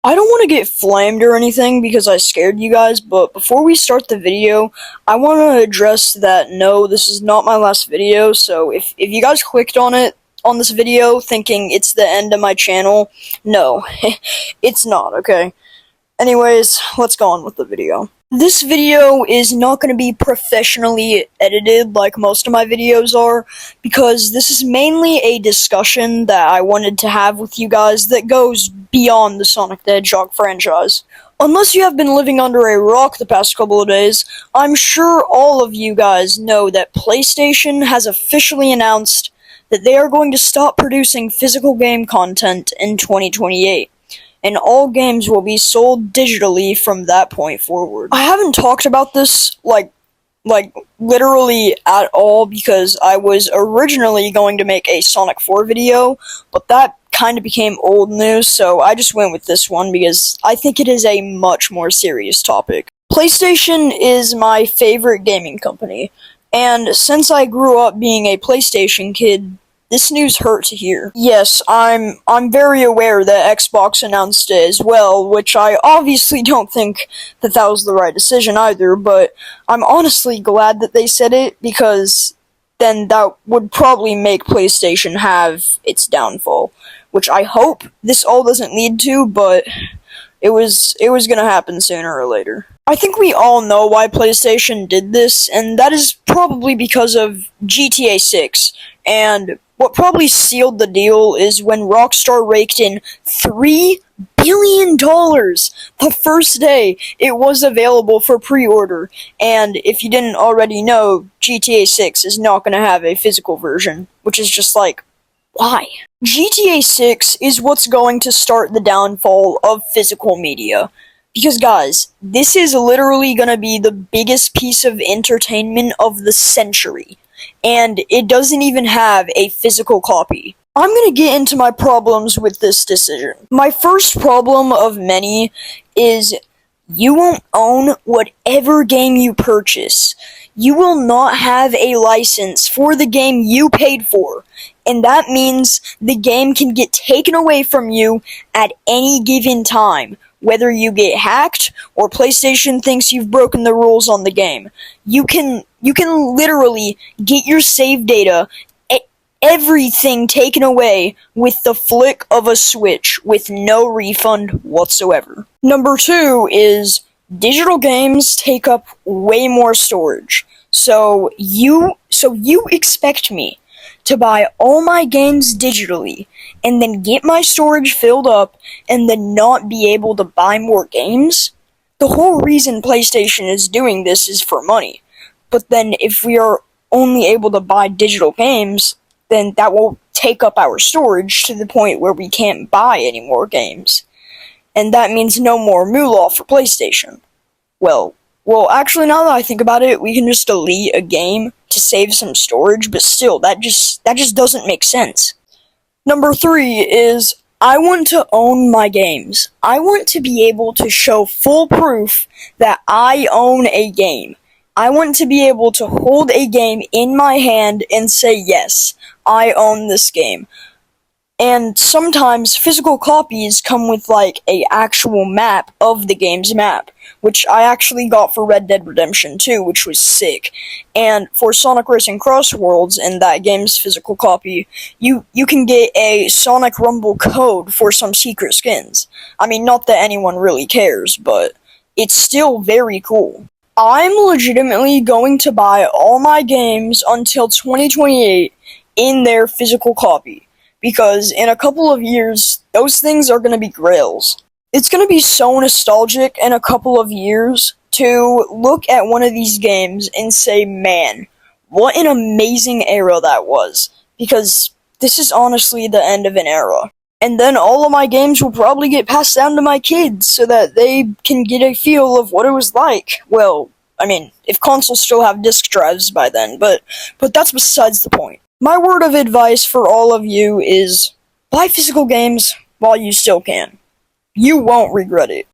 I don't want to get flamed or anything because I scared you guys, but before we start the video, I want to address that no, this is not my last video, so if you guys clicked on it, on this video, thinking it's the end of my channel, no, it's not, okay? Anyways, let's go on with the video. This video is not going to be professionally edited like most of my videos are, because this is mainly a discussion that I wanted to have with you guys that goes beyond the Sonic the Hedgehog franchise. Unless you have been living under a rock the past couple of days, I'm sure all of you guys know that PlayStation has officially announced that they are going to stop producing physical game content in 2028. And all games will be sold digitally from that point forward. I haven't talked about this, like literally at all, because I was originally going to make a Sonic 4 video, but that kind of became old news, so I just went with this one because I think it is a much more serious topic. PlayStation is my favorite gaming company, and since I grew up being a PlayStation kid, this news hurt to hear. Yes, I'm very aware that Xbox announced it as well, which I obviously don't think that was the right decision either, but I'm honestly glad that they said it, because then that would probably make PlayStation have its downfall, which I hope this all doesn't lead to, but it was gonna happen sooner or later. I think we all know why PlayStation did this, and that is probably because of GTA 6, and what probably sealed the deal is when Rockstar raked in $3 billion the first day it was available for pre-order, and if you didn't already know, GTA 6 is not going to have a physical version, which is just like, why? GTA 6 is what's going to start the downfall of physical media. Because guys, this is literally going to be the biggest piece of entertainment of the century. And it doesn't even have a physical copy. I'm gonna get into my problems with this decision. My first problem of many is you won't own whatever game you purchase. You will not have a license for the game you paid for. And that means the game can get taken away from you at any given time. Whether you get hacked or PlayStation thinks you've broken the rules on the game. You can literally get your save data, everything taken away with the flick of a switch with no refund whatsoever. Number 2 is digital games take up way more storage. So you expect me to buy all my games digitally, and then get my storage filled up, and then not be able to buy more games? The whole reason PlayStation is doing this is for money. But then if we are only able to buy digital games, then that will take up our storage to the point where we can't buy any more games. And that means no more moolah for PlayStation. Well, actually, now that I think about it, we can just delete a game to save some storage, but still, that just doesn't make sense. Number 3 is, I want to own my games. I want to be able to show full proof that I own a game. I want to be able to hold a game in my hand and say, yes, I own this game. And sometimes physical copies come with like a actual map of the game's map, which I actually got for Red Dead Redemption 2, which was sick. And for Sonic Racing Cross Worlds and that game's physical copy, you can get a Sonic Rumble code for some secret skins. I mean, not that anyone really cares, but it's still very cool. I'm legitimately going to buy all my games until 2028 in their physical copy, because in a couple of years, those things are going to be grails. It's going to be so nostalgic in a couple of years to look at one of these games and say, man, what an amazing era that was, because this is honestly the end of an era. And then all of my games will probably get passed down to my kids so that they can get a feel of what it was like. Well, I mean, if consoles still have disk drives by then, but that's besides the point. My word of advice for all of you is, buy physical games while you still can. You won't regret it.